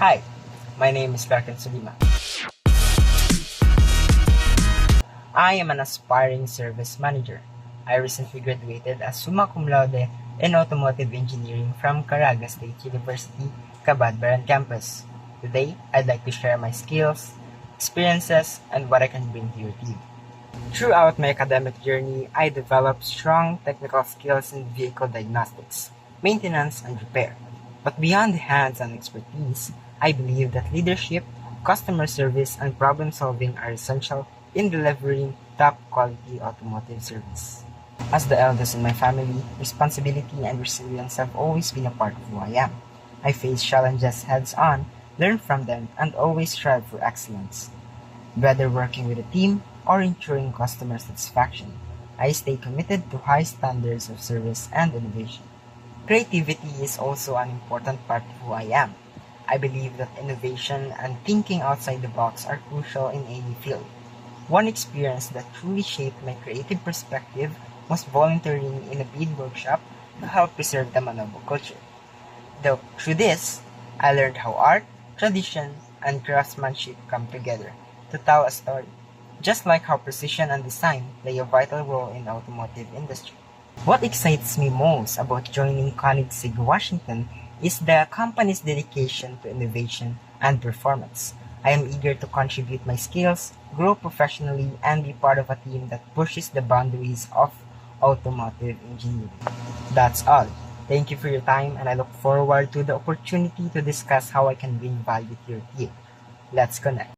Hi, my name is Larkin Sulima. I am an aspiring service manager. I recently graduated as summa cum laude in automotive engineering from Caraga State University, Cabadbaran campus. Today, I'd like to share my skills, experiences, and what I can bring to your team. Throughout my academic journey, I developed strong technical skills in vehicle diagnostics, maintenance, and repair. But beyond the hands-on expertise, I believe that leadership, customer service, and problem solving are essential in delivering top-quality automotive service. As the eldest in my family, responsibility and resilience have always been a part of who I am. I face challenges heads-on, learn from them, and always strive for excellence. Whether working with a team or ensuring customer satisfaction, I stay committed to high standards of service and innovation. Creativity is also an important part of who I am. I believe that innovation and thinking outside the box are crucial in any field. One experience that truly shaped my creative perspective was volunteering in a bead workshop to help preserve the Manobo culture. Through this, I learned how art, tradition, and craftsmanship come together to tell a story, just like how precision and design play a vital role in the automotive industry. What excites me most about joining Koenigsegg Washington is the company's dedication to innovation and performance. I am eager to contribute my skills, grow professionally, and be part of a team that pushes the boundaries of automotive engineering. That's all. Thank you for your time, and I look forward to the opportunity to discuss how I can bring value to your team. Let's connect.